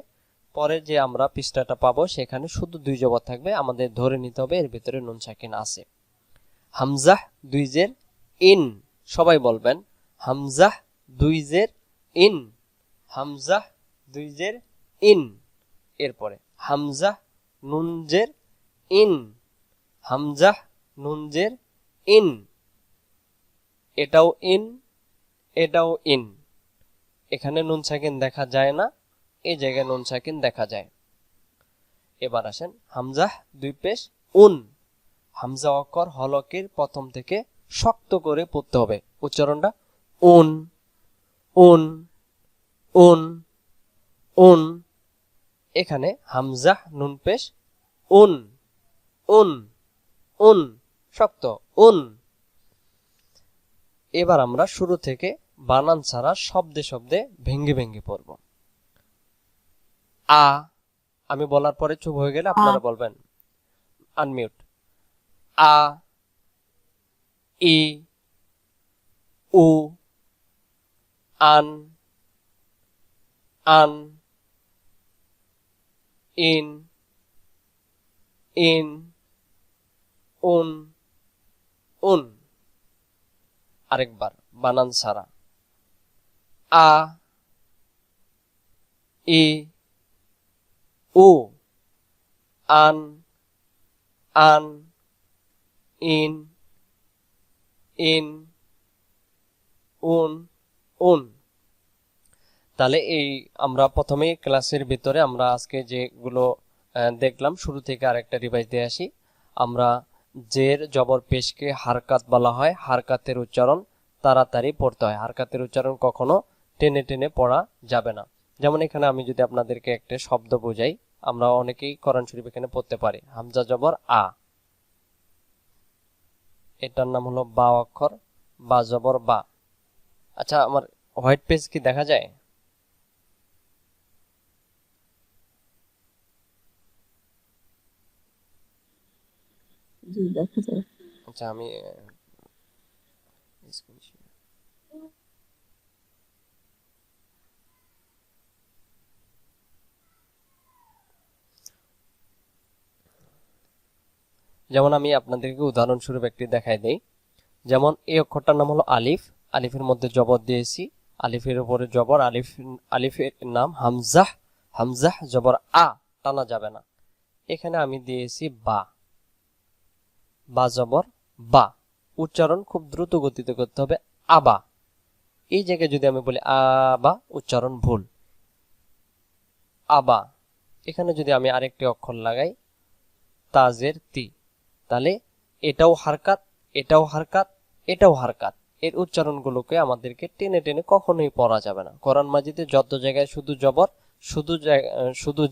পরে যে আমরা পৃষ্ঠাটা পাবো সেখানে শুধু দুই জবর থাকবে, আমাদের ধরে নিতে হবে এর ভিতরে নুন সাকিন আছে। হামজাহ দুই জের ইন, সবাই বলবেন হামজাহ দুই জের ইন, হামজাহ দুই জের ইন। এরপরে হামজাহ নুন জের ইন, হামজাহ নুন জের ইন, এটাও ইন, এটাও ইন। এখানে নুন সাকিন দেখা যায় না, এই জায়গায় নুন সাকিন দেখা যায়। এবার আসেন হামজাহ দুই পেশ উন। হামজা অক্ষর হলকের প্রথম থেকে শক্ত করে পড়তে হবে উচ্চারণটা, উন, উন, উন, উন। এখানে হামজাহ নুন পেশ উন, উন, উন, শক্ত উন। এবার আমরা শুরু থেকে বানান ছাড়া শব্দে শব্দে ভেঙ্গে ভেঙ্গে পড়ব। আ, আমি বলার পরে চুপ হয়ে গেলে আপনারা বলবেন। আনমিউট। আ, ই, উ, আন, আন, ইন, ইন, উন, উন। আরেকবার বানান ছাড়া। আ, ই, উ, আন, আন, ইন, ইন, উন, উন। তাহলে এই আমরা প্রথমে ক্লাসের ভিতরে আমরা আজকে যেগুলো দেখলাম, শুরু থেকে আরেকটা রিভাইজ দিয়ে আসি। আমরা জের জবর পেশকে হারকাত বলা হয়, হারকাতের উচ্চারণ তাড়াতাড়ি পড়তে হয়, হারকাতের উচ্চারণ কখনো টেনে টেনে পড়া যাবে না। যেমন এখানে আমি যদি আপনাদেরকে একটা শব্দ বোঝাই, আমরা অনেকেই কোরআন শরীফ এখানে পড়তে পারি। হামজা জবর আ, এটার নাম হলো বা অক্ষর, বা জবর বা। আচ্ছা, আমার হোয়াইট পেজ কি দেখা যায়? জি দেখা যায়। আচ্ছা, আমি যেমন আমি আপনাদেরকে উদাহরণস্বরূপ একটি দেখাই দেই। যেমন এই অক্ষরটার নাম হলো আলিফ, আলিফের মধ্যে জবর দিয়েছি, আলিফের উপরে জবর, আলিফ, আলিফের নাম হামজাহ, হামজাহ জবর আ, টানা যাবে না। এখানে আমি দিয়েছি বা, বা জবর বা, উচ্চারণ খুব দ্রুত গতিতে করতে হবে, আবা। এই জায়গায় যদি আমি বলি আবা, উচ্চারণ ভুল, আবা। এখানে যদি আমি আরেকটি অক্ষর লাগাই তাজের তি, তাহলে এটাও হারকাত, এটাও হারকাত, এটাও হারকাত। এর উচ্চারণগুলোকে আমাদেরকে টেনে টেনে কখনোই পড়া যাবে না। কোরআন মাজিদে যত জায়গায় শুধু জবর, শুধু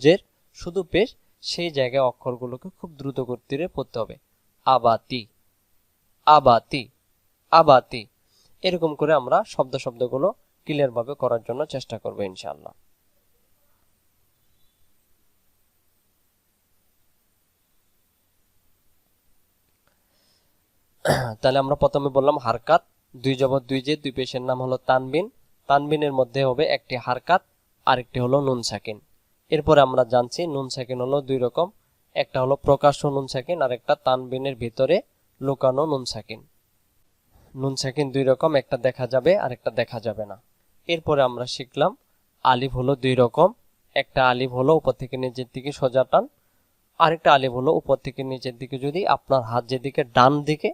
জের, শুধু পেশ, সেই জায়গায় অক্ষরগুলোকে খুব দ্রুত গতিতে পড়তে হবে। আবাতি, আবাতি, আবাতি। এরকম করে আমরা শব্দগুলো ক্লিয়ার ভাবে করার জন্য চেষ্টা করব ইনশাআল্লাহ। তাহলে আমরা প্রথমে বললাম হারকাত, দুই জবর দুই জের, দুই পেশের নাম হলো তানবিন। তানবিনের মধ্যে হবে একটি হারকাত, আরেকটি হলো নুন সাকিন। এরপরে আমরা জানছি নুন সাকিন হলো দুই রকম, একটা হলো প্রকাশ্য নুন সাকিন আর একটা তানবিনের ভিতরে লুকানো নুন সাকিন। নুন সাকিন দুই রকম, একটা দেখা যাবে আর একটা দেখা যাবে না। এরপরে আমরা শিখলাম আলিফ হলো দুই রকম, একটা আলিফ হলো উপর থেকে নিচের দিকে সোজা টান, আরেকটা আলিফ হলো উপর থেকে নিচের দিকে যদি আপনার হাত যেদিকে ডান দিকে,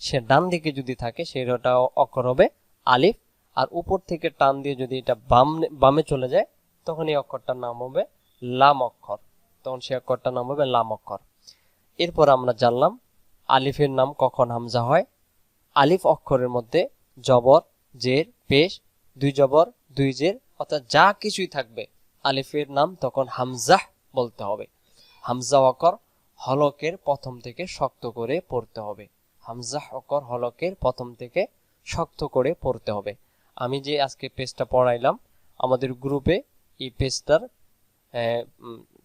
সে ডান দিকে যদি থাকে সেটা অক্ষর হবে আলিফ, আর উপর থেকে টান দিয়ে যদি এটা বামে চলে যায় তখন এই অক্ষরটার নাম হবে লাম অক্ষর, তখন সেই অক্ষরটার নাম হবে লাম অক্ষর। এরপর আমরা জানলাম আলিফের নাম কখন হামজা হয়। আলিফ অক্ষরের মধ্যে জবর, জের, পেশ, দুই জবর দুই জের অর্থাৎ যা কিছুই থাকবে আলিফের নাম তখন হামজাহ বলতে হবে। হামজা অক্ষর হলকের প্রথম থেকে শক্ত করে পড়তে হবে। হামজাহ অক্ষর হলকের প্রথম থেকে শক্ত করে পড়তে হবে। আমি যে আজকে পেজটা পড়াইলাম আমাদের গ্রুপে এই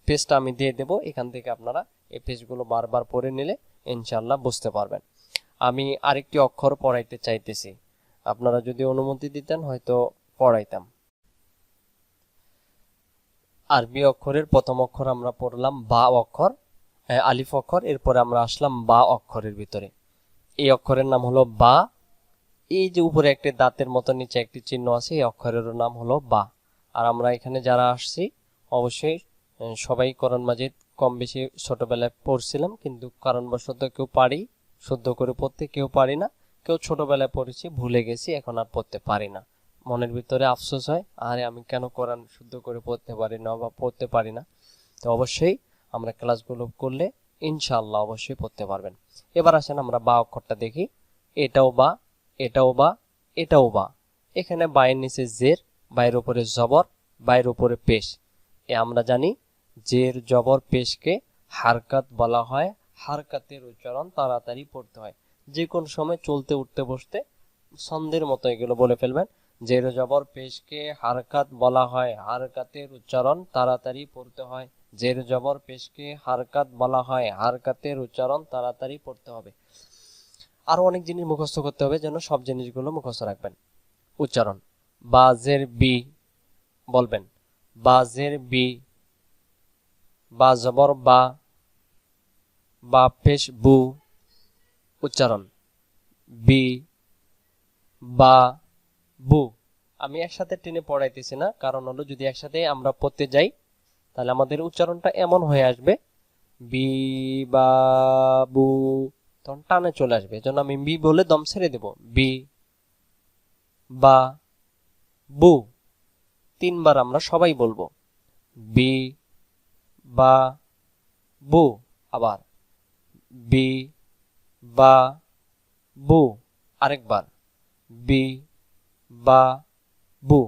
পেজটা আমি দিয়ে দেব, এখান থেকে আপনারা এই পেজগুলো বারবার পড়ে নিলে ইনশাআল্লাহ বুঝতে পারবেন। আমি আরেকটি অক্ষর পড়াইতে চাইতেছি, আপনারা যদি অনুমতি দিতেন হয়তো পড়াইতাম। আরবি অক্ষরের প্রথম অক্ষর আমরা পড়লাম বা অক্ষর, আলিফ অক্ষর। এরপরে আমরা আসলাম বা অক্ষরের ভিতরে। এই অক্ষরের নাম হলো বা। এই যে উপরে একটি দাঁতের মতো নিচে একটি চিহ্ন আছে, এই অক্ষরের নাম হলো বা। আর আমরা এখানে যারা আসছি অবশ্যই সবাই কোরআন মাজিদ কম বেশি ছোটবেলায় পড়ছিলাম, কিন্তু কারণবশত কেউ পারি শুদ্ধ করে পড়তে, কেউ পারি না, কেউ ছোটবেলায় পড়েছি ভুলে গেছি, এখন আর পড়তে পারি না। মনের ভিতরে আফসোস হয়, আরে আমি কেন কোরআন শুদ্ধ করে পড়তে পারি না বা পড়তে পারি না। তো অবশ্যই আমরা ক্লাসগুলো করলে ইনশাআল্লাহ অবশ্যই পড়তে পারবেন। এবার আসেন আমরা বা অক্ষরটা দেখি। এটাও বা, এটাও বা, এটাও বা। এখানে বায়ের নিচে জের, বায়ের উপরে জবর, বায়ের উপরে পেশ। আমরা জানি জের জবর পেশকে হারকাত বলা হয়। হারকাতের উচ্চারণ তাড়াতাড়ি পড়তে হয়, যে কোন সময় চলতে উঠতে বসতে ছন্দের মতো এগুলো বলে ফেলবেন। জের জবর পেশকে হারকাত বলা হয়, হারকাতের উচ্চারণ তাড়াতাড়ি পড়তে হয়। জের জবর পেশকে হারকাত বলা হয়, হারকাতের উচ্চারণ তাড়াতাড়ি পড়তে হবে। আরো অনেক জিনিস মুখস্থ করতে হবে, যেন সব জিনিসগুলো মুখস্থ রাখবেন। উচ্চারণ বাজের বি বলবেন, বাজের বি, বা জবর বা, বা পেশ বু। উচ্চারণ বি, বা, বু। আমি একসাথে টেনে পড়াইতেছি না, কারণ হলো যদি একসাথে আমরা পড়তে যাই তাহলে আমাদের উচ্চারণটা এমন হয়ে আসবে বি বা বু, তখন টানে চলে আসবে। এজন্য আমি বি বলে দম ছেড়ে দেব, বি বা বু। তিনবার আমরা সবাই বলবো, বি বা বু। আবার বি বা বু, আরেকবার বি বা বু।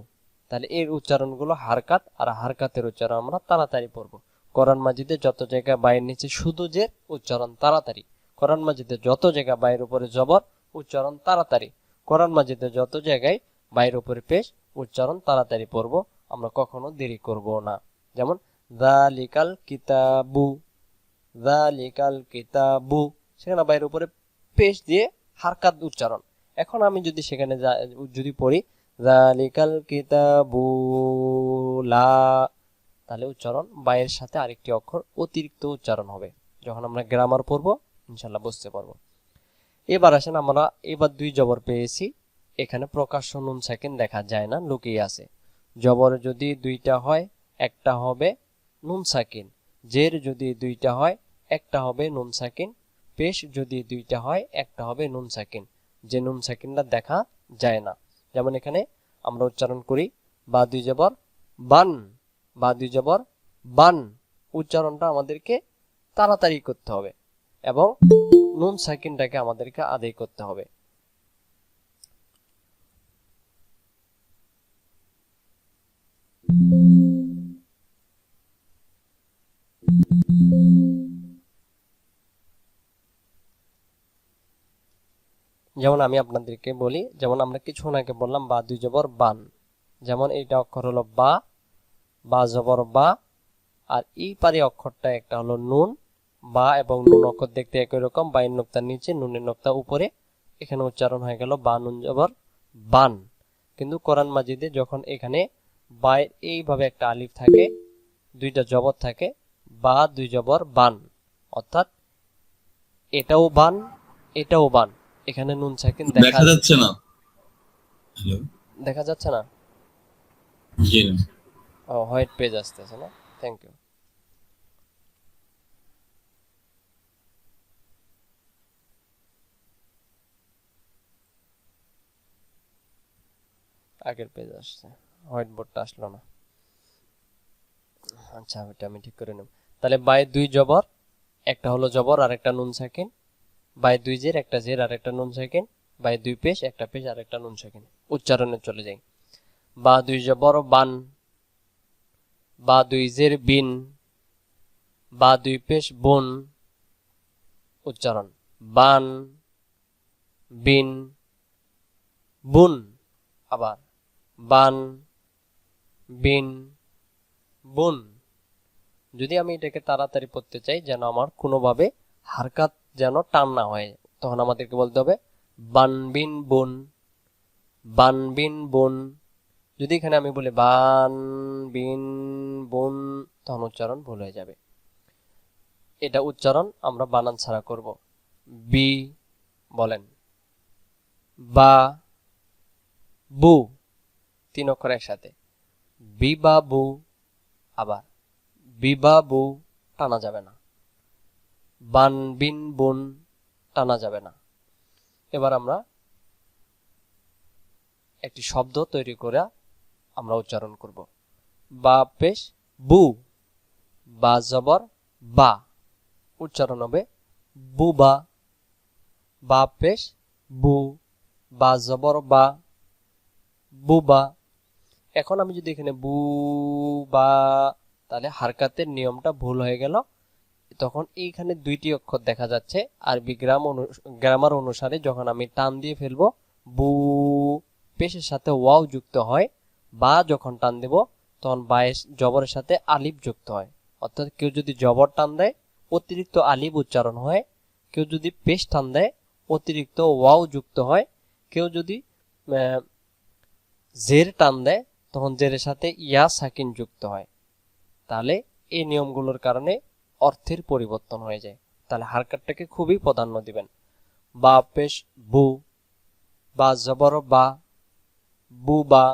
তাহলে এর উচ্চারণগুলো হারকাত, আর হারকাতের উচ্চারণ আমরা তাড়াতাড়ি পড়বো। কোরআন মাজিদে যত জায়গায় বায়ের নিচে শুধু জের, উচ্চারণ তাড়াতাড়ি। কোরআন মাজিদে যত জায়গায় বায়ের উপরে জবর, উচ্চারণ তাড়াতাড়ি। কোরআন মাজিদে যত জায়গায় বায়ের উপরে পেশ, উচ্চারণ তাড়াতাড়ি পড়বো, আমরা কখনো দেরি করব না। যেমন যালিকাল কিতাবু, যালিকাল কিতাবু, সেখানে বায়ের উপরে পেশ দিয়ে হারকাত উচ্চারণ। এখন আমি যদি সেখানে যদি পড়ি যালিকাল কিতাবু লা, তাহলে উচ্চারণ বায়ের সাথে আরেকটি অক্ষর অতিরিক্ত উচ্চারণ হবে। যখন আমরা গ্রামার পড়বো ইনশাআল্লাহ বুঝতে পারবো। এবার আসেন আমরা এবার দুই জবর পেয়েছি, এখানে প্রকাশ্য নুন সাকিন দেখা যায় না, লুকিয়ে আছে। জবর যদি দুইটা হয় একটা হবে নুন সাকিন, জের যদি দুইটা হয় একটা হবে নুন সাকিন, পেশ যদি দুইটা হয় একটা হবে নুন সাকিন, যে নুন সাকিনটা দেখা যায় না। যেমন এখানে আমরা উচ্চারণ করি বা দুই জবর বান, বা দুই জবর বান। উচ্চারণটা আমাদেরকে তাড়াতাড়ি করতে হবে এবং নুন সাকিনটাকে আমাদেরকে আদায় করতে হবে। যেমন আমি আপনাদেরকে বলি, যেমন আমরা কিছুক্ষণ আগে বললাম বা দুই জবর বান, যেমন এইটা অক্ষর হলো বা, বা জবর বা, আর এই পারি অক্ষরটা একটা হলো নুন। বা এবং নুন অক্ষর দেখতে একই রকম, বাইন নোক্তার নিচে নুনের নোক্তা উপরে, এখানে উচ্চারণ হয়ে গেল বা নুন জবর বান। কিন্তু কোরআন মাজিদে যখন এখানে বায়ের এইভাবে একটা আলিফ থাকে, দুইটা জবর থাকে, বা দুই জবর বান, অর্থাৎ এটাও বান এটাও বান, এখানে নুন সাকিন দেখা যাচ্ছে না। হ্যালো, দেখা যাচ্ছে না। জি না। ও, হোয়াইট পেজ আসতেছে না, থ্যাংক ইউ। আগের পেজ আসছে, হোয়াইট বোর্ডটা আসলো না। আচ্ছা, ওটা আমি ঠিক করে নেব। তাহলে বাই দুই জবর, একটা হলো জবর আর একটা নুন সাকিন, বাই দুই জের, একটা জের আর একটা নুন সাকিন, বাই দুই পেশ, একটা পেশ আর একটা নুন সাকিন। উচ্চারণে চলে যাই। বা দুই জবর বান, বা দুই জের বিন, বা দুই পেশ বুন। উচ্চারণ বান, বিন, বুন। আবার বান, বিন, বুন। যদি আমি এটাকে তাড়াতাড়ি পড়তে চাই, যেন আমার কোনোভাবে হারকাত যেন টান না হয়, তখন আমাদেরকে বলতে হবে বান বিন বুন, বান বিন বুন। যদি এখানে আমি বলি বান বিন বুন, তখন উচ্চারণ ভুল হয়ে যাবে। এটা উচ্চারণ আমরা বানান ছাড়া করব। বি বলেন, বা, বু, তিন অক্ষর একসাথে, বিবাবু। আবার বিবাবু, টানা যাবে না। বান বিন বুন, টানা যাবে না। এবার আমরা একটি শব্দ তৈরি করে আমরা উচ্চারণ করব। বা পেশ বু, বা জবর বা, উচ্চারণ হবে বুবা। বা পেশ বু, বা জবর বা, বুবা। এখন আমি যদি এখানে বু বা, তাহলে হারকাতের নিয়মটা ভুল হয়ে গেল। তখন এইখানে দুইটি অক্ষর দেখা যাচ্ছে। আরবি গ্রামার অনুসারে যখন আমি টান দিয়ে ফেলবো, বু পেশের সাথে ওয়াও যুক্ত হয়, বা যখন টান দেব তখন বায়ের জবরের সাথে আলিফ যুক্ত হয়। অর্থাৎ কেউ যদি জবর টান দেয় অতিরিক্ত আলিফ উচ্চারণ হয়, কেউ যদি পেশ টান দেয় অতিরিক্ত ওয়াও যুক্ত হয়, কেউ যদি জের টান দেয় তখন জেরের সাথে ইয়া সাকিন যুক্ত হয়। তাহলে এই নিয়মগুলোর কারণে অর্থের পরিবর্তন হয়ে যায়। তাহলে হারকাতটাকে খুবই প্রাধান্য দিবেন। বা পেশ বু, বা জবর বা, বুবা,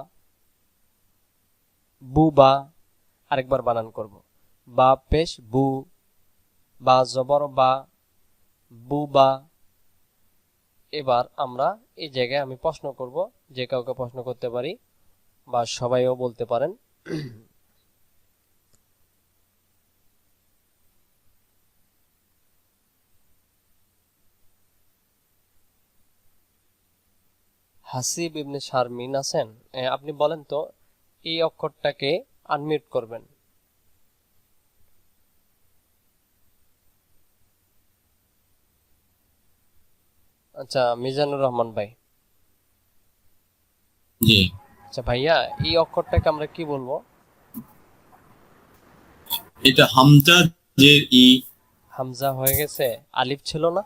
বুবা। আরেকবার বানান করব। বা পেশ বু, বা জবর বা, বুবা। এবার আমরা এই জায়গায় আমি প্রশ্ন করব, যে কাউকে প্রশ্ন করতে পারি বা সবাইও বলতে পারেন। হাসিব ইবনে শারমিন আছেন? আপনি বলেন তো, এই অক্ষরটাকে আনমিউট করবেন। আচ্ছা, মিজানুর রহমান ভাই। জি, আচ্ছা ভাইয়া, এই অক্ষরটাকে আমরা কি বলবো? এটা হামজা জের ই। হামজা হয়ে গেছে, আলিফ ছিল না?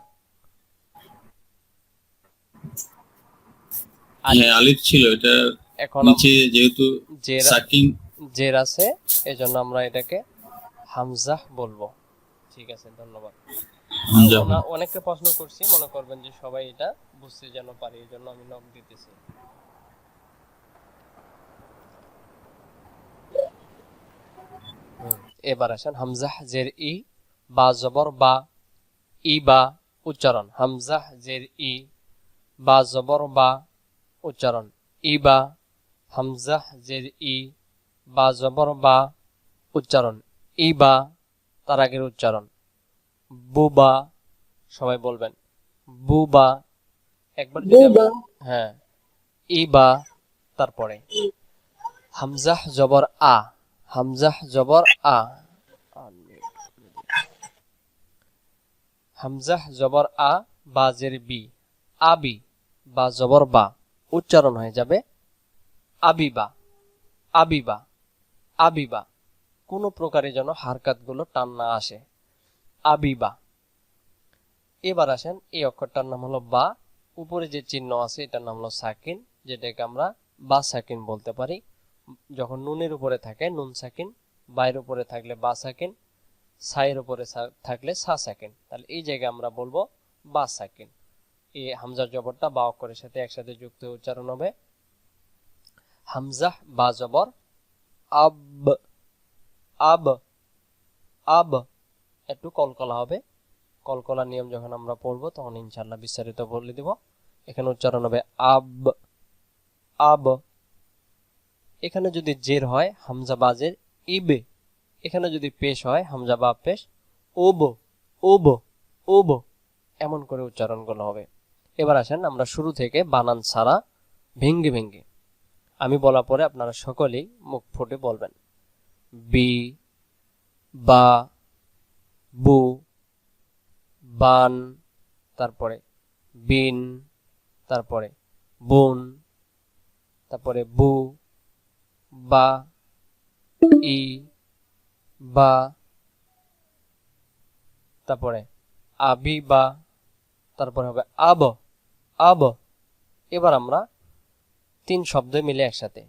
হ্যাঁ, আলিফ। আলিফ ছিল, এটা এখন নিচে যেহেতু জের, সাকিন। জের আছে, এজন্য আমরা এটাকে হামজা বলবো। ঠিক আছে, ধন্যবাদ। হামজা হবে। অনেককে প্রশ্ন করছি, মনে করবেন যে সবাই এটা বুঝতে যেন পারে, এই জন্য আমি নক দিতেছি। এবার আসেন হামজাহ জের ই, বা জবর বা, ই বা। উচ্চারণ হামজাহ জের ই, বা জবর বা, উচ্চারণ ই বা। হামজাহ জের ই, বা জবর বা, উচ্চারণ ই বা। তার আগের উচ্চারণ বুবা। সবাই বলবেন বুবা। একবার যদি আমি, বুবা, হ্যাঁ, ই বা। তারপরে হামজাহ জবর আ, হামজাহ জবর আ, হামজাহ জবর আ, বা জের বি, আবি। বা জবর বা, উচ্চারণ হয়ে যাবে আবিবা। আবিবা, আবিবা, কোনো প্রকারে যেন হারকাতগুলো টান না আসে। আবিবা। এবার আসেন, এই অক্ষরটার নাম হলো বা, উপরে যে চিহ্ন আছে এটার নাম হলো সাকিন, যেটাকে আমরা বা সাকিন বলতে পারি। যখন নুনের উপরে থাকে নুন সাকিন, বাইরের উপরে থাকলে বা সাকিন, সাইয়ের উপরে থাকলে সা সাকিন, তাহলে এই জায়গায় আমরা বলবো বা সাকিন। এই হামজার জবরটা বা অক্ষরের সাথে একসাথে যুক্ত হয়ে উচ্চারণ হবে হামজা বা জবর আব, আব, আব। একটু কলকলা হবে, কলকলা নিয়ম যখন আমরা পড়বো তখন ইনশাআল্লাহ বিস্তারিত বলে দিব। এখানে উচ্চারণ হবে আব, আব। এখানে যদি জের হয় হামজা বাজের ইবে, এখানে যদি পেশ হয় হামজা বা পেশ ওব, ওব, ওব, এমন করে উচ্চারণগুলো হবে। এবার আসেন আমরা শুরু থেকে বানান ছাড়া ভেঙ্গে ভেঙ্গে, আমি বলা পরে আপনারা সকলেই মুখ ফুটে বলবেন। বি, বা, বু, বান, তারপরে বিন, তারপরে বুন, তারপরে বু, বা, ই, বা, তারপরে আবি বা, তারপরে হবে আব, আব। এবার আমরা 3 শব্দ মিলে একসাথে,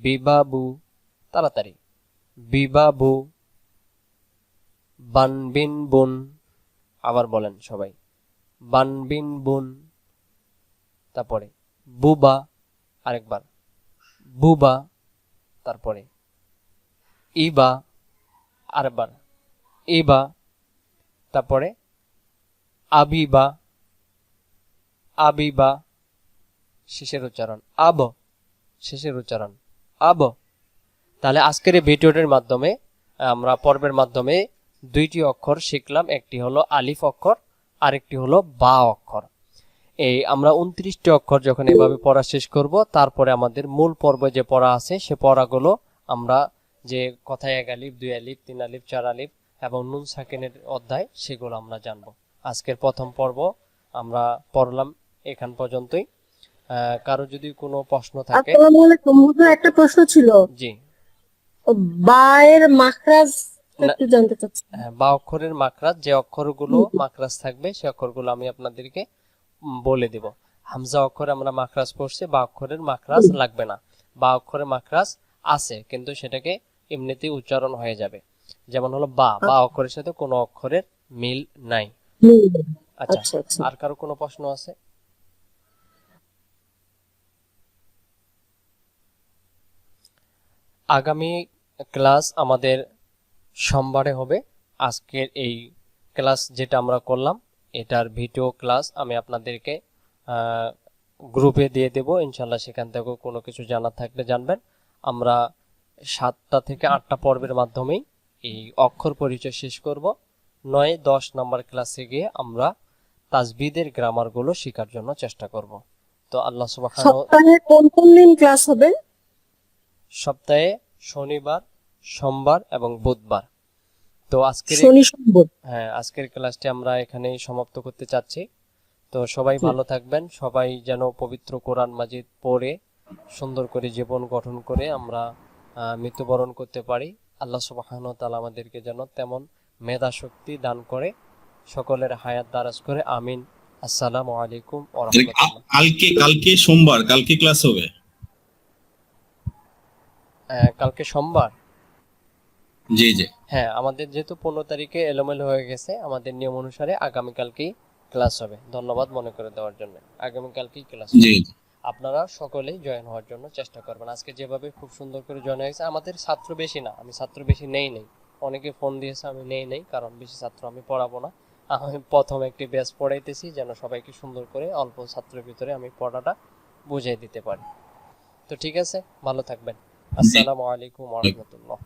বিবাবু, তাড়াতাড়ি, বিবাবু, বানবিন বুন, আবার বলেন সবাই, বানবিন বুন, তারপরে বুবা, আরেকবার বুবা, তারপরে ইবা, আরেকবার ইবা, তারপরে আবিবা, আবিবা, শেষের উচ্চারণ আব, শেষের উচ্চারণ আব। তাহলে আজকের এই ভিডিওটির মাধ্যমে আমরা পর্বের মাধ্যমে 2টি অক্ষর শিখলাম, একটি হলো আলিফ অক্ষর, আরেকটি হলো বা অক্ষর। এই আমরা 29টি অক্ষর যখন এভাবে পড়া শেষ করব, তারপরে আমাদের মূল পর্বে যে পড়া আছে সে পড়াগুলো আমরা, যে কথায় 1 আলিফ 2 আলিফ 3 আলিফ 4 আলিফ এবং নুন সাকিনের অধ্যায়, সেগুলো আমরা জানব। আজকের প্রথম পর্ব আমরা পড়লাম এখান পর্যন্তই। কারো যদি কোনো প্রশ্ন থাকে। আসসালামু আলাইকুম হুজুর, একটা প্রশ্ন ছিল। জি। ও, বা এর মাখরাজ না, একটু জানতে চাচ্ছি। বা অক্ষরের মাখরাজ, যে অক্ষরগুলো মাখরাজ থাকবে সে অক্ষরগুলো আমি আপনাদেরকে বলে দেব। হামজা অক্ষরে আমরা মাখরাজ পড়ছি, বা অক্ষরের মাখরাজ লাগবে না। বা অক্ষরের মাখরাজ আছে, কিন্তু সেটাকে এমনিতেই উচ্চারণ হয়ে যাবে। যেমন হলো বা, বা অক্ষরের সাথে কোনো অক্ষরের মিল নাই। আচ্ছা, আচ্ছা আচ্ছা। আর কারো কোনো প্রশ্ন আছে? আগামী ক্লাস আমাদের সোমবারে হবে। আজকের এই ক্লাস যেটা আমরা করলাম এটার ভিডিও ক্লাস আমি আপনাদেরকে গ্রুপে দিয়ে দেব ইনশাল্লাহ, সেখান থেকেও কোনো কিছু জানার থাকলে জানবেন। আমরা 7টা থেকে 8টা পর্বের মাধ্যমেই এই অক্ষর পরিচয় শেষ করব। 9-10 নম্বর ক্লাসে গিয়ে আমরা তাজবিদের গ্রামারগুলো শেখার জন্য চেষ্টা করব। তো আল্লাহ সুবহানাহু, সপ্তাহে কোন কোন দিন ক্লাস হবে? সপ্তাহে শনিবার, সোমবার এবং বুধবার। তো আজকের শনি সোমবার। হ্যাঁ, আজকের ক্লাসটি আমরা এখানেই সমাপ্ত করতে চাচ্ছি। তো সবাই ভালো থাকবেন, সবাই যেন পবিত্র কোরআন মাজিদ পড়ে সুন্দর করে জীবন গঠন করে আমরা মৃত্যুবরণ করতে পারি। আল্লাহ সুবহানাহু ওয়া তাআলা আমাদেরকে যেন তেমন মেধা শক্তি দান করে, সকলের হায়াত দারাজ করে, আমিন। আসসালামু আলাইকুম ওয়া রাহমাতুল্লাহ। কালকে কালকে সোমবার, কালকে ক্লাস হবে? কালকে সোমবার। জি জি। হ্যাঁ, আমাদের যেহেতু 15 তারিখে এলোমেলো হয়ে গেছে, আমাদের নিয়ম অনুসারে আগামীকালকেই ক্লাস হবে। ধন্যবাদ মনে করে দেওয়ার জন্য। আগামীকালকেই ক্লাস হবে। জি আপনারা সকলেই জয়েন হওয়ার জন্য চেষ্টা করবেন। আজকে যেভাবে খুব সুন্দর করে জয়েন হয়েছে, আমাদের ছাত্র বেশি না, আমি ছাত্র বেশি নেই। অনেকে ফোন দিয়েছে, আমি নেই, কারণ বেশি ছাত্র আমি পড়াবো না। আমি প্রথম একটি ব্যাচ পড়াইতেছি যেন সবাইকে সুন্দর করে অল্প ছাত্রের ভিতরে আমি পড়াটা বুঝিয়ে দিতে পারি। তো ঠিক আছে, ভালো থাকবেন। আসসালামু আলাইকুম ওয়া রাহমাতুল্লাহ।